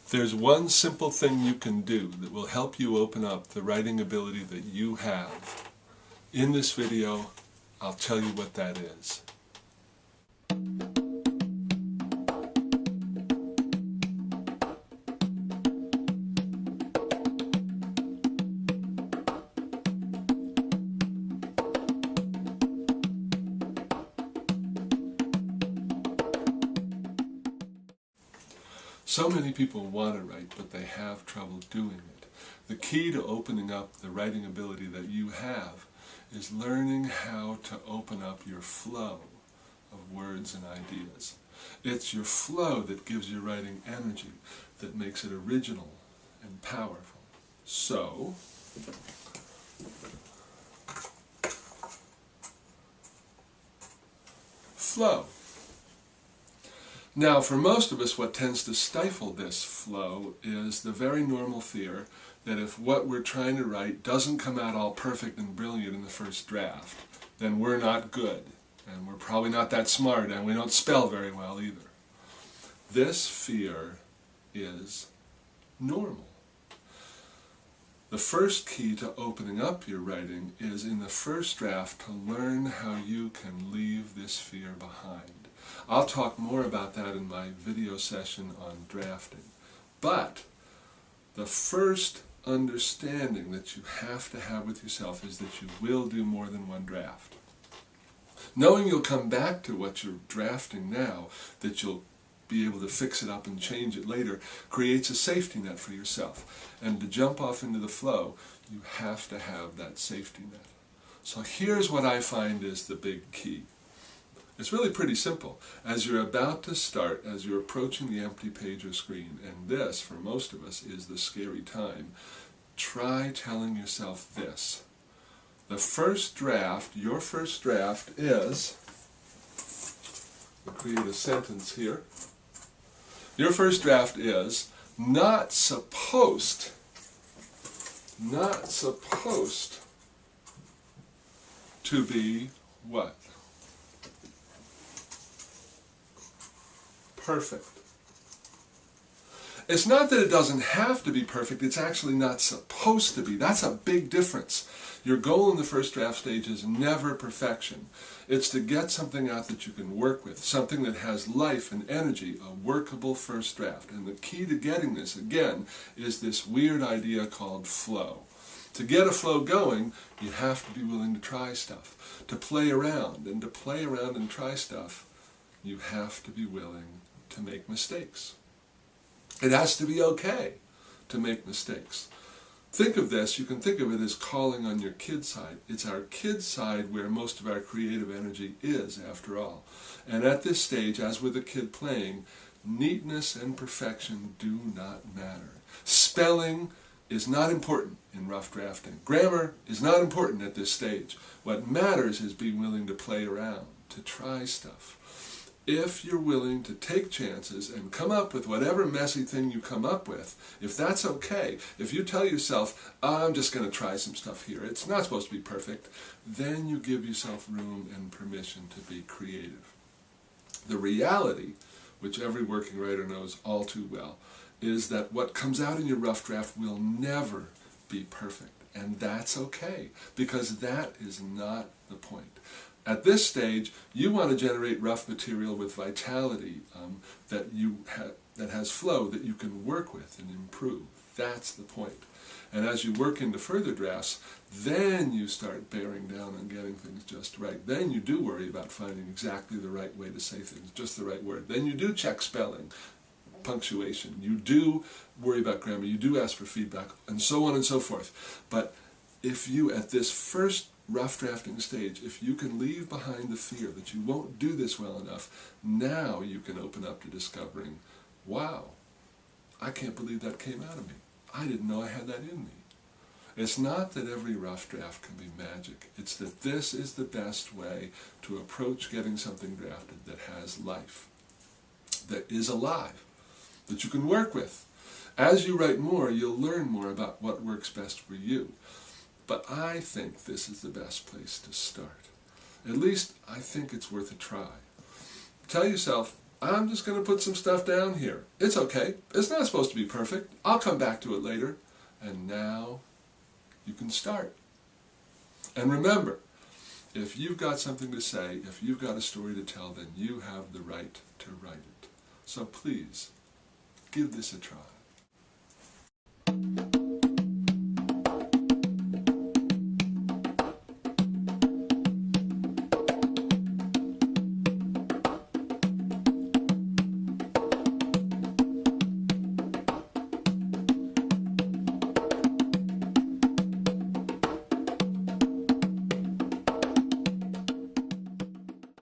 There's one simple thing you can do that will help you open up the writing ability that you have. In this video, I'll tell you what that is. So many people want to write, but they have trouble doing it. The key to opening up the writing ability that you have is learning how to open up your flow of words and ideas. It's your flow that gives your writing energy, that makes it original and powerful. So, flow. Now, for most of us, what tends to stifle this flow is the very normal fear that if what we're trying to write doesn't come out all perfect and brilliant in the first draft, then we're not good, and we're probably not that smart, and we don't spell very well either. This fear is normal. The first key to opening up your writing is in the first draft to learn how you can leave this fear behind. I'll talk more about that in my video session on drafting. But the first understanding that you have to have with yourself is that you will do more than one draft. Knowing you'll come back to what you're drafting now, that you'll be able to fix it up and change it later, creates a safety net for yourself. And to jump off into the flow, you have to have that safety net. So here's what I find is the big key. It's really pretty simple. As you're about to start, as you're approaching the empty page or screen, and this, for most of us, is the scary time, try telling yourself this. The first draft, your first draft is, we'll create a sentence here. Your first draft is not supposed to be what? Perfect. It's not that it doesn't have to be perfect, it's actually not supposed to be. That's a big difference. Your goal in the first draft stage is never perfection. It's to get something out that you can work with, something that has life and energy, a workable first draft. And the key to getting this, again, is this weird idea called flow. To get a flow going, you have to be willing to try stuff, to play around. And to play around and try stuff, you have to be willing to make mistakes. It has to be okay to make mistakes. Think of this, you can think of it as calling on your kid side. It's our kid side where most of our creative energy is, after all. And at this stage, as with a kid playing, neatness and perfection do not matter. Spelling is not important in rough drafting. Grammar is not important at this stage. What matters is being willing to play around, to try stuff. If you're willing to take chances and come up with whatever messy thing you come up with, if that's okay, if you tell yourself, I'm just going to try some stuff here, it's not supposed to be perfect, then you give yourself room and permission to be creative. The reality, which every working writer knows all too well, is that what comes out in your rough draft will never be perfect. And that's okay, because that is not the point. At this stage, you want to generate rough material with vitality that has flow that you can work with and improve. That's the point. And as you work into further drafts, then you start bearing down on getting things just right. Then you do worry about finding exactly the right way to say things, just the right word. Then you do check spelling, punctuation. You do worry about grammar. You do ask for feedback, and so on and so forth. But if you, at this first rough drafting stage, if you can leave behind the fear that you won't do this well enough, now you can open up to discovering, wow, I can't believe that came out of me. I didn't know I had that in me. It's not that every rough draft can be magic. It's that this is the best way to approach getting something drafted that has life, that is alive, that you can work with. As you write more, you'll learn more about what works best for you. But I think this is the best place to start. At least I think it's worth a try. Tell yourself, I'm just going to put some stuff down here. It's okay. It's not supposed to be perfect. I'll come back to it later. And now you can start. And remember, if you've got something to say, if you've got a story to tell, then you have the right to write it. So please, give this a try.